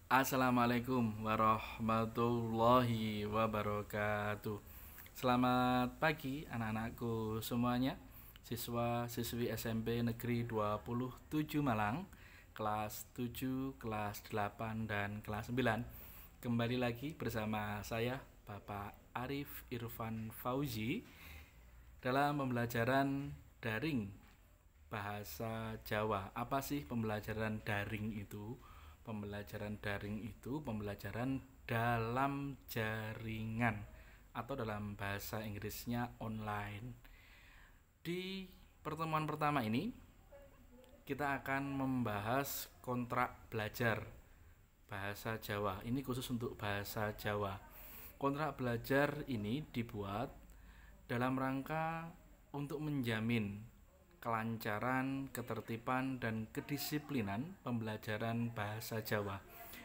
Assalamualaikum warahmatullahi wabarakatuh. Selamat pagi anak-anakku semuanya. Siswa-siswi SMP Negeri 27 Malang, kelas 7, kelas 8 dan kelas 9. Kembali lagi bersama saya Bapak Arif Irfan Fauzi dalam pembelajaran daring bahasa Jawa. Apa sih pembelajaran daring itu? Pembelajaran daring itu pembelajaran dalam jaringan atau dalam bahasa Inggrisnya online. Di pertemuan pertama ini kita akan membahas kontrak belajar bahasa Jawa. Ini khusus untuk bahasa Jawa. Kontrak belajar ini dibuat dalam rangka untuk menjamin kelancaran, ketertiban, dan kedisiplinan pembelajaran bahasa Jawa.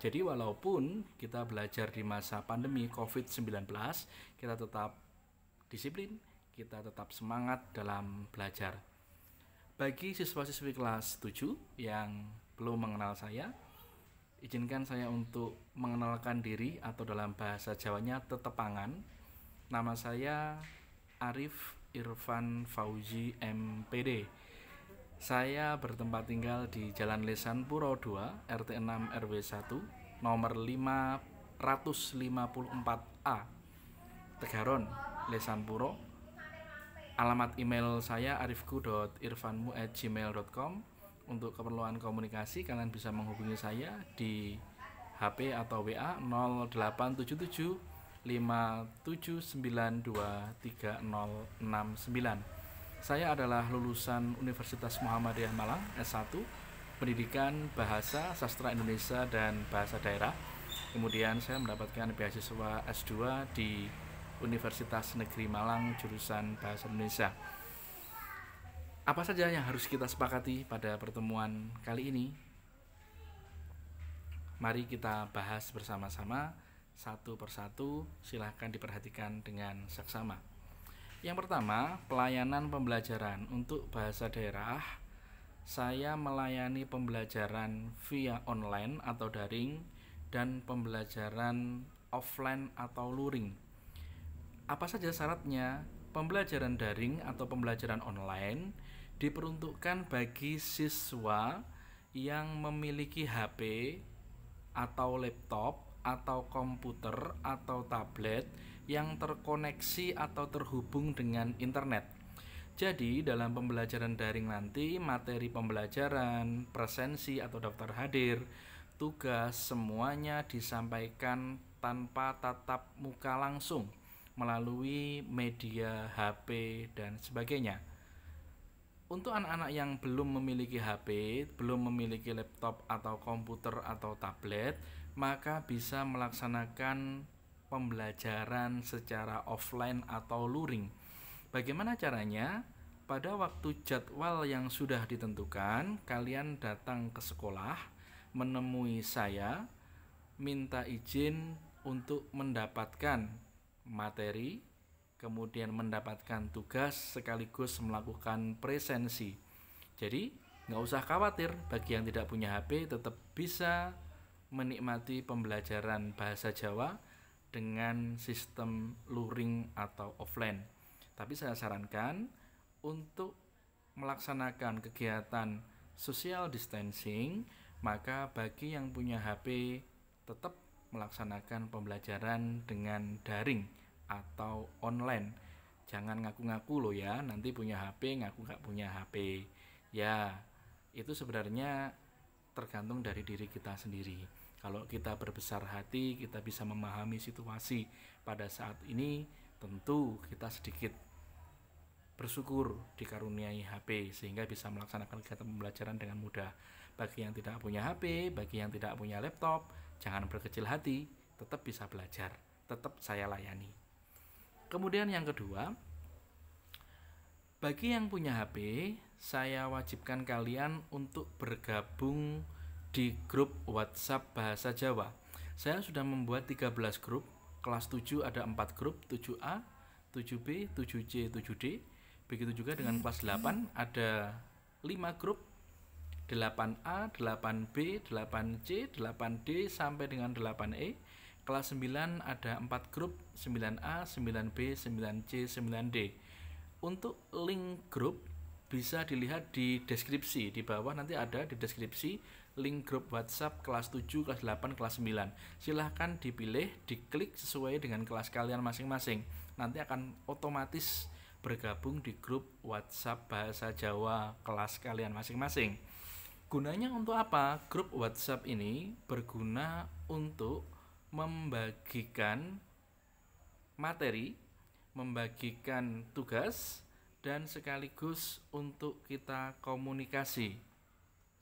Jadi walaupun kita belajar di masa pandemi COVID-19, kita tetap disiplin, kita tetap semangat dalam belajar. Bagi siswa-siswi kelas 7 yang belum mengenal saya, izinkan saya untuk mengenalkan diri atau dalam bahasa Jawanya tetepangan. Nama saya Arif Irfan Fauzi MPD. Saya bertempat tinggal di Jalan Lesan Puro 2, RT 6 RW 1, nomor 554A, Tegaron, Lesan Puro. Alamat email saya arifku.irfanmu@gmail.com. Untuk keperluan komunikasi kalian bisa menghubungi saya di HP atau WA 0877 579230069. Saya adalah lulusan Universitas Muhammadiyah Malang S1, Pendidikan Bahasa Sastra Indonesia dan Bahasa Daerah. Kemudian saya mendapatkan beasiswa S2 di Universitas Negeri Malang jurusan Bahasa Indonesia. Apa saja yang harus kita sepakati pada pertemuan kali ini? Mari kita bahas bersama-sama satu persatu, silahkan diperhatikan dengan seksama. Yang pertama, pelayanan pembelajaran. Untuk bahasa daerah, saya melayani pembelajaran via online atau daring dan pembelajaran offline atau luring. Apa saja syaratnya? Pembelajaran daring atau pembelajaran online diperuntukkan bagi siswa yang memiliki HP atau laptop atau komputer atau tablet yang terkoneksi atau terhubung dengan internet. Jadi dalam pembelajaran daring nanti materi pembelajaran, presensi atau daftar hadir, tugas semuanya disampaikan tanpa tatap muka langsung melalui media HP dan sebagainya. Untuk anak-anak yang belum memiliki HP, belum memiliki laptop atau komputer atau tablet, maka bisa melaksanakan pembelajaran secara offline atau luring. Bagaimana caranya? Pada waktu jadwal yang sudah ditentukan, kalian datang ke sekolah, menemui saya, minta izin untuk mendapatkan materi, kemudian mendapatkan tugas sekaligus melakukan presensi. Jadi nggak usah khawatir, bagi yang tidak punya HP tetap bisa menikmati pembelajaran bahasa Jawa dengan sistem luring atau offline. Tapi saya sarankan untuk melaksanakan kegiatan social distancing, maka bagi yang punya HP tetap melaksanakan pembelajaran dengan daring atau online. Jangan ngaku-ngaku loh ya, nanti punya HP ngaku nggak punya HP. Ya, itu sebenarnya tergantung dari diri kita sendiri. Kalau kita berbesar hati, kita bisa memahami situasi pada saat ini, tentu kita sedikit bersyukur dikaruniai HP sehingga bisa melaksanakan kegiatan pembelajaran dengan mudah. Bagi yang tidak punya HP, bagi yang tidak punya laptop, jangan berkecil hati, tetap bisa belajar, tetap saya layani. Kemudian yang kedua, bagi yang punya HP, saya wajibkan kalian untuk bergabung di grup WhatsApp Bahasa Jawa. Saya sudah membuat 13 grup. Kelas 7 ada 4 grup, 7A, 7B, 7C, 7D. Begitu juga dengan kelas 8 ada 5 grup. 8A, 8B, 8C, 8D sampai dengan 8E. Kelas 9 ada 4 grup, 9A, 9B, 9C, 9D. Untuk link grup bisa dilihat di deskripsi. Di bawah nanti ada di deskripsi link grup WhatsApp kelas 7, kelas 8, kelas 9. Silahkan dipilih, diklik sesuai dengan kelas kalian masing-masing. Nanti akan otomatis bergabung di grup WhatsApp Bahasa Jawa kelas kalian masing-masing. Gunanya untuk apa? Grup WhatsApp ini berguna untuk membagikan materi, membagikan tugas, dan sekaligus untuk kita komunikasi.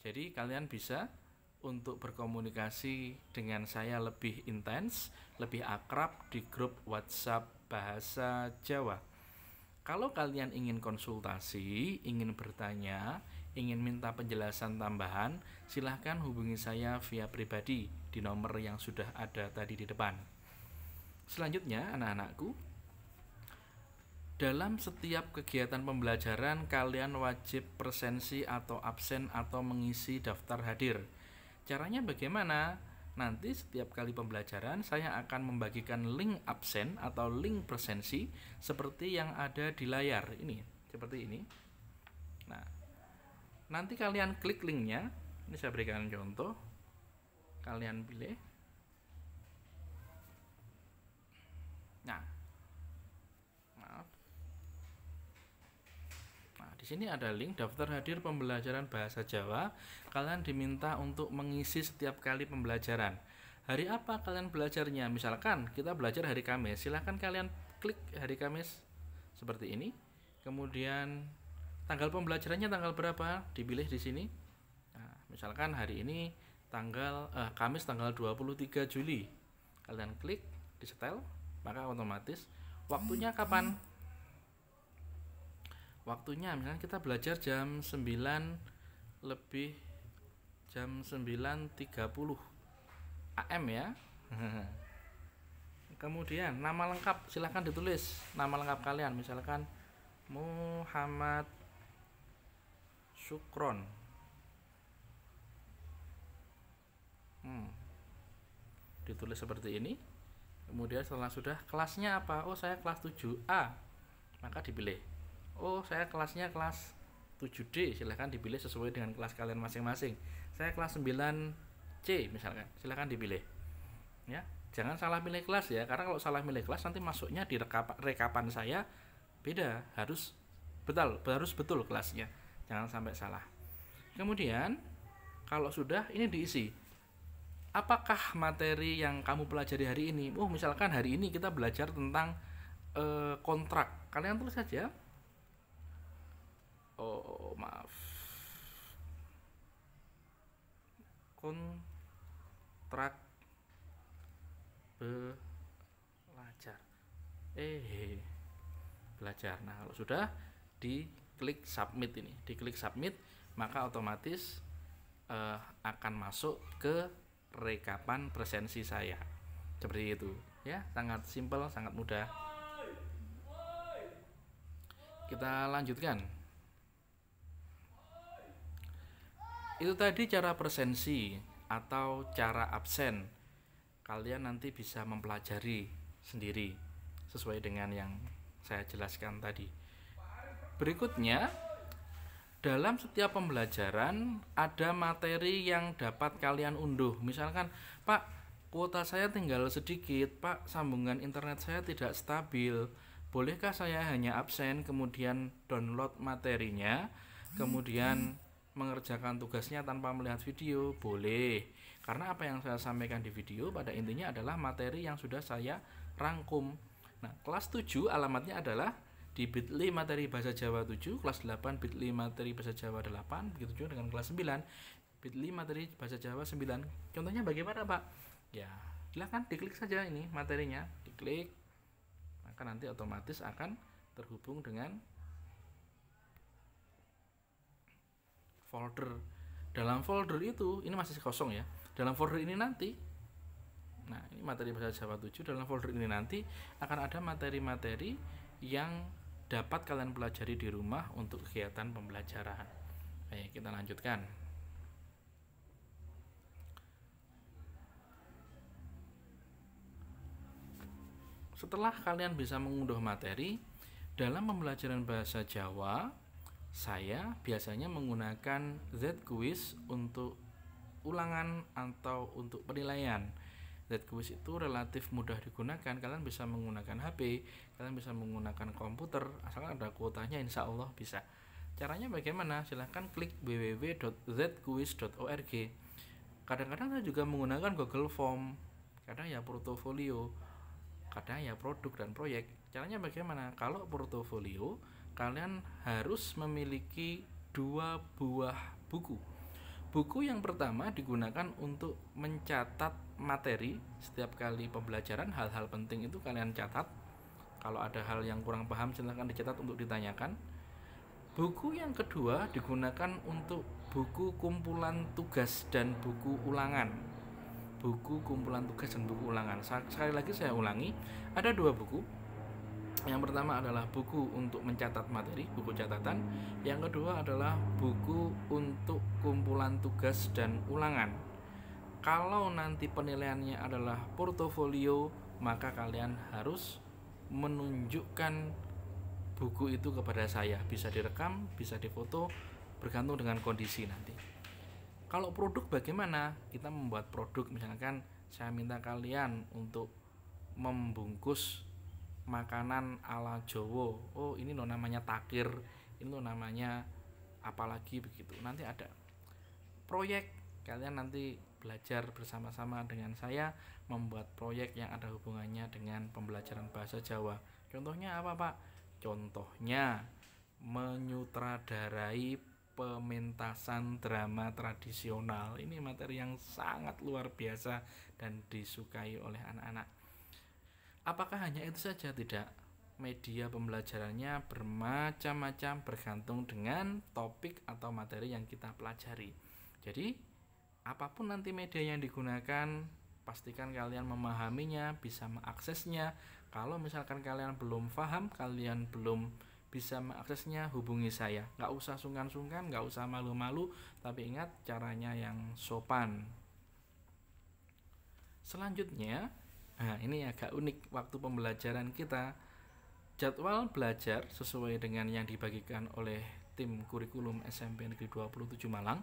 Jadi kalian bisa untuk berkomunikasi dengan saya lebih intens, lebih akrab di grup WhatsApp Bahasa Jawa. Kalau kalian ingin konsultasi, ingin bertanya, ingin minta penjelasan tambahan, silahkan hubungi saya via pribadi di nomor yang sudah ada tadi di depan. Selanjutnya, anak-anakku, dalam setiap kegiatan pembelajaran kalian wajib presensi atau absen atau mengisi daftar hadir. Caranya bagaimana? Nanti setiap kali pembelajaran saya akan membagikan link absen atau link presensi seperti yang ada di layar ini, seperti ini. Nah, nanti kalian klik linknya. Ini saya berikan contoh. Kalian pilih. Nah, maaf. Nah, di sini ada link daftar hadir pembelajaran bahasa Jawa. Kalian diminta untuk mengisi setiap kali pembelajaran. Hari apa kalian belajarnya? Misalkan kita belajar hari Kamis, silahkan kalian klik hari Kamis seperti ini. Kemudian tanggal pembelajarannya tanggal berapa? Dipilih di sini. Nah, misalkan hari ini Kamis tanggal 23 Juli. Kalian klik di setel, maka otomatis waktunya kapan? Waktunya misalkan kita belajar jam 9 lebih jam 9.30 AM ya. Kemudian nama lengkap silahkan ditulis nama lengkap kalian, misalkan Muhammad Sukron. Ditulis seperti ini. Kemudian setelah sudah, kelasnya apa? Oh, saya kelas 7A. Maka dipilih. Oh, saya kelasnya kelas 7D. Silahkan dipilih sesuai dengan kelas kalian masing-masing. Saya kelas 9C misalkan. Silahkan dipilih. Ya, jangan salah pilih kelas ya, karena kalau salah pilih kelas nanti masuknya di rekapan saya beda. Harus betul kelasnya. Jangan sampai salah. Kemudian kalau sudah, ini diisi. Apakah materi yang kamu pelajari hari ini? Oh, misalkan hari ini kita belajar tentang kontrak. Kalian tulis saja. Oh, maaf. Kontrak belajar. Belajar. Nah, kalau sudah diklik submit ini. Diklik submit, maka otomatis akan masuk ke rekapan presensi saya. Seperti itu ya, sangat simpel, sangat mudah. Kita lanjutkan. Itu tadi cara presensi atau cara absen. Kalian nanti bisa mempelajari sendiri sesuai dengan yang saya jelaskan tadi. Berikutnya, dalam setiap pembelajaran ada materi yang dapat kalian unduh. Misalkan, Pak, kuota saya tinggal sedikit, Pak, sambungan internet saya tidak stabil. Bolehkah saya hanya absen, kemudian download materinya, kemudian mengerjakan tugasnya tanpa melihat video? Boleh. Karena apa yang saya sampaikan di video pada intinya adalah materi yang sudah saya rangkum. Nah, kelas 7 alamatnya adalah di bit.ly materi bahasa Jawa 7, kelas 8 bit.ly materi bahasa Jawa 8, begitu juga dengan kelas 9 bit.ly materi bahasa Jawa 9. Contohnya bagaimana, Pak? Ya, silahkan diklik saja ini materinya, diklik, maka nanti otomatis akan terhubung dengan folder. Dalam folder itu, ini masih kosong ya, dalam folder ini nanti, nah ini materi bahasa Jawa 7, dalam folder ini nanti akan ada materi-materi yang dapat kalian pelajari di rumah untuk kegiatan pembelajaran. Baik, kita lanjutkan. Setelah kalian bisa mengunduh materi, dalam pembelajaran bahasa Jawa, saya biasanya menggunakan Z-Quiz untuk ulangan atau untuk penilaian. Z-Quiz itu relatif mudah digunakan. Kalian bisa menggunakan HP, kalian bisa menggunakan komputer, asalkan ada kuotanya insya Allah bisa. Caranya bagaimana? Silahkan klik www.zquiz.org. Kadang-kadang saya juga menggunakan Google Form, kadang ya portofolio, kadang ya produk dan proyek. Caranya bagaimana? Kalau portofolio, kalian harus memiliki 2 buah buku. Buku yang pertama digunakan untuk mencatat materi. Setiap kali pembelajaran, hal-hal penting itu kalian catat. Kalau ada hal yang kurang paham, silahkan dicatat untuk ditanyakan. Buku yang kedua digunakan untuk buku kumpulan tugas dan buku ulangan. Buku kumpulan tugas dan buku ulangan. Sekali lagi saya ulangi, ada 2 buku. Yang pertama adalah buku untuk mencatat materi, buku catatan. Yang kedua adalah buku untuk kumpulan tugas dan ulangan. Kalau nanti penilaiannya adalah portofolio, maka kalian harus menunjukkan buku itu kepada saya. Bisa direkam, bisa difoto, bergantung dengan kondisi nanti. Kalau produk bagaimana? Kita membuat produk, misalkan saya minta kalian untuk membungkus makanan ala Jawa. Oh, ini loh namanya takir, ini loh namanya apalagi begitu. Nanti ada proyek, kalian nanti belajar bersama-sama dengan saya membuat proyek yang ada hubungannya dengan pembelajaran bahasa Jawa. Contohnya apa, Pak? Contohnya menyutradarai pementasan drama tradisional. Ini materi yang sangat luar biasa dan disukai oleh anak-anak. Apakah hanya itu saja? Tidak. Media pembelajarannya bermacam-macam bergantung dengan topik atau materi yang kita pelajari. Jadi, apapun nanti media yang digunakan, pastikan kalian memahaminya, bisa mengaksesnya. Kalau misalkan kalian belum paham, kalian belum bisa mengaksesnya, hubungi saya. Nggak usah sungkan-sungkan, nggak usah malu-malu, tapi ingat caranya yang sopan. Selanjutnya, nah ini agak unik waktu pembelajaran kita. Jadwal belajar sesuai dengan yang dibagikan oleh tim kurikulum SMP Negeri 27 Malang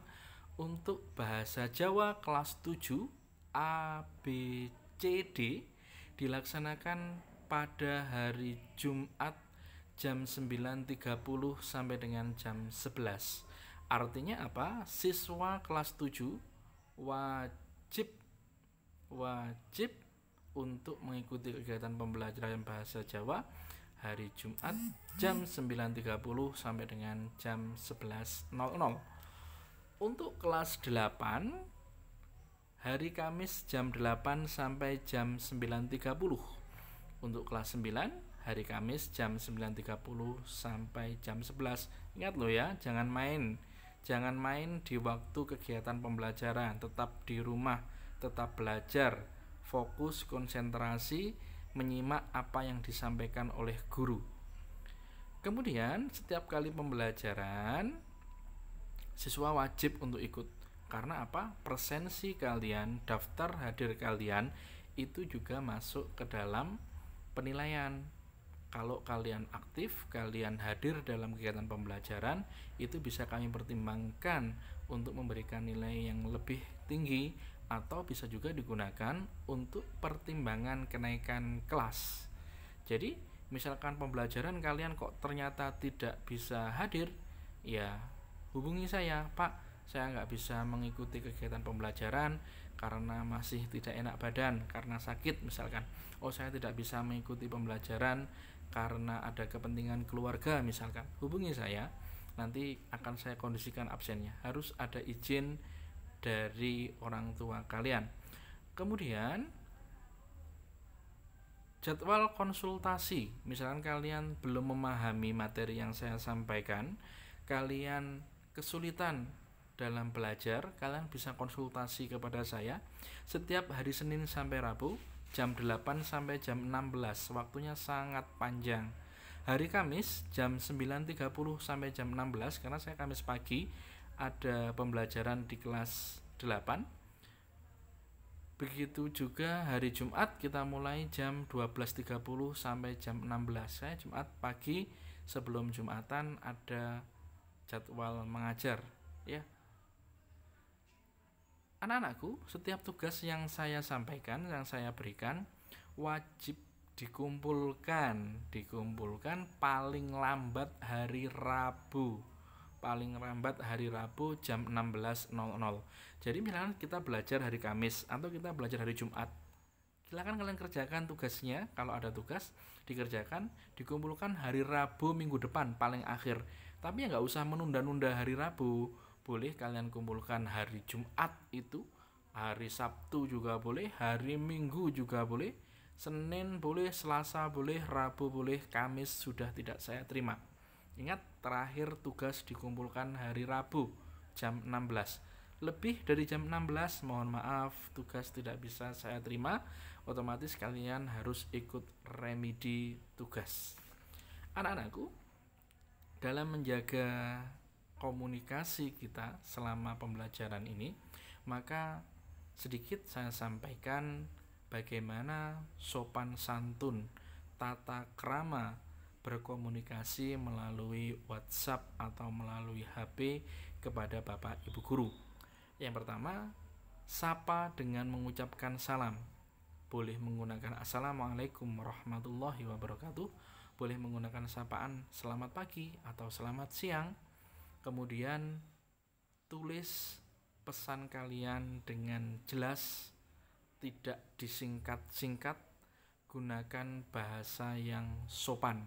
untuk bahasa Jawa kelas 7 ABCD dilaksanakan pada hari Jumat jam 9.30 sampai dengan jam 11. Artinya apa? Siswa kelas 7 wajib untuk mengikuti kegiatan pembelajaran bahasa Jawa hari Jumat jam 9.30 sampai dengan jam 11.00. Untuk kelas 8 hari Kamis jam 8 sampai jam 9.30. Untuk kelas 9 hari Kamis jam 9.30 sampai jam 11. Ingat loh ya, jangan main di waktu kegiatan pembelajaran. Tetap di rumah, tetap belajar, fokus, konsentrasi, menyimak apa yang disampaikan oleh guru. Kemudian setiap kali pembelajaran siswa wajib untuk ikut. Karena apa? Presensi kalian, daftar hadir kalian itu juga masuk ke dalam penilaian. Kalau kalian aktif, kalian hadir dalam kegiatan pembelajaran, itu bisa kami pertimbangkan untuk memberikan nilai yang lebih tinggi, atau bisa juga digunakan untuk pertimbangan kenaikan kelas. Jadi misalkan pembelajaran kalian kok ternyata tidak bisa hadir, ya hubungi saya, Pak, saya nggak bisa mengikuti kegiatan pembelajaran karena masih tidak enak badan, karena sakit misalkan. Oh, saya tidak bisa mengikuti pembelajaran karena ada kepentingan keluarga misalkan. Hubungi saya, nanti akan saya kondisikan absennya. Harus ada izin dari orang tua kalian. Kemudian jadwal konsultasi. Misalkan kalian belum memahami materi yang saya sampaikan, kalian kesulitan dalam belajar, kalian bisa konsultasi kepada saya setiap hari Senin sampai Rabu jam 8 sampai jam 16. Waktunya sangat panjang. Hari Kamis jam 9.30 sampai jam 16, karena saya Kamis pagi ada pembelajaran di kelas 8. Begitu juga hari Jumat kita mulai jam 12.30 sampai jam 16. Saya Jumat pagi sebelum Jumatan ada jadwal mengajar ya. Anak-anakku, setiap tugas yang saya sampaikan, yang saya berikan wajib dikumpulkan paling lambat hari Rabu. Paling lambat hari Rabu jam 16.00. Jadi misalkan kita belajar hari Kamis atau kita belajar hari Jumat, silakan kalian kerjakan tugasnya. Kalau ada tugas dikerjakan, dikumpulkan hari Rabu minggu depan paling akhir. Tapi ya nggak usah menunda-nunda hari Rabu. Boleh kalian kumpulkan hari Jumat itu, hari Sabtu juga boleh, hari Minggu juga boleh, Senin boleh, Selasa boleh, Rabu boleh, Kamis sudah tidak saya terima. Ingat, terakhir tugas dikumpulkan hari Rabu jam 16. Lebih dari jam 16, mohon maaf, tugas tidak bisa saya terima. Otomatis kalian harus ikut remedi tugas. Anak-anakku, dalam menjaga komunikasi kita selama pembelajaran ini, maka sedikit saya sampaikan bagaimana sopan santun, tata krama berkomunikasi melalui WhatsApp atau melalui HP kepada Bapak Ibu guru. Yang pertama, sapa dengan mengucapkan salam. Boleh menggunakan Assalamualaikum warahmatullahi wabarakatuh, boleh menggunakan sapaan selamat pagi atau selamat siang. Kemudian tulis pesan kalian dengan jelas, tidak disingkat-singkat, gunakan bahasa yang sopan.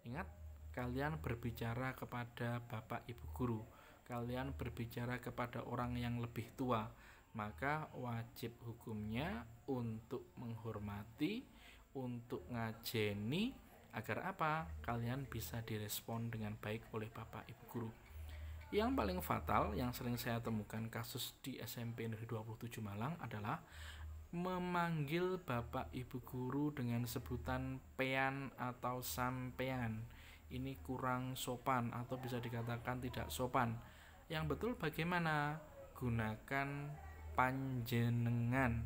Ingat, kalian berbicara kepada Bapak Ibu guru, kalian berbicara kepada orang yang lebih tua, maka wajib hukumnya untuk menghormati, untuk ngajeni, agar apa? Kalian bisa direspon dengan baik oleh Bapak Ibu guru. Yang paling fatal yang sering saya temukan kasus di SMP Negeri 27 Malang adalah memanggil Bapak Ibu guru dengan sebutan pean atau sampean. Ini kurang sopan atau bisa dikatakan tidak sopan. Yang betul bagaimana? Gunakan panjenengan.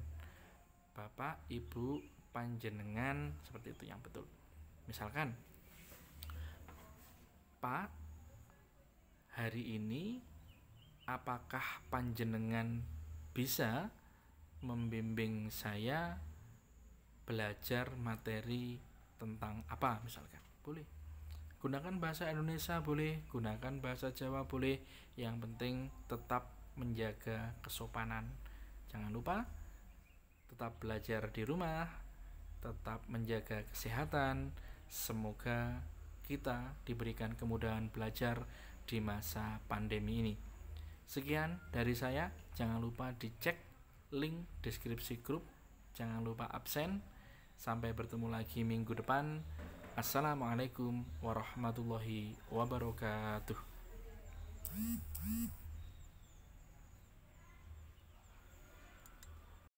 Bapak, Ibu, panjenengan, seperti itu yang betul. Misalkan, Pak, hari ini apakah panjenengan bisa membimbing saya belajar materi tentang apa misalkan? Boleh. Gunakan bahasa Indonesia boleh, gunakan bahasa Jawa boleh. Yang penting tetap menjaga kesopanan. Jangan lupa tetap belajar di rumah, tetap menjaga kesehatan. Semoga kita diberikan kemudahan belajar di masa pandemi ini. Sekian dari saya. Jangan lupa dicek link deskripsi grup. Jangan lupa absen. Sampai bertemu lagi minggu depan. Assalamualaikum warahmatullahi wabarakatuh.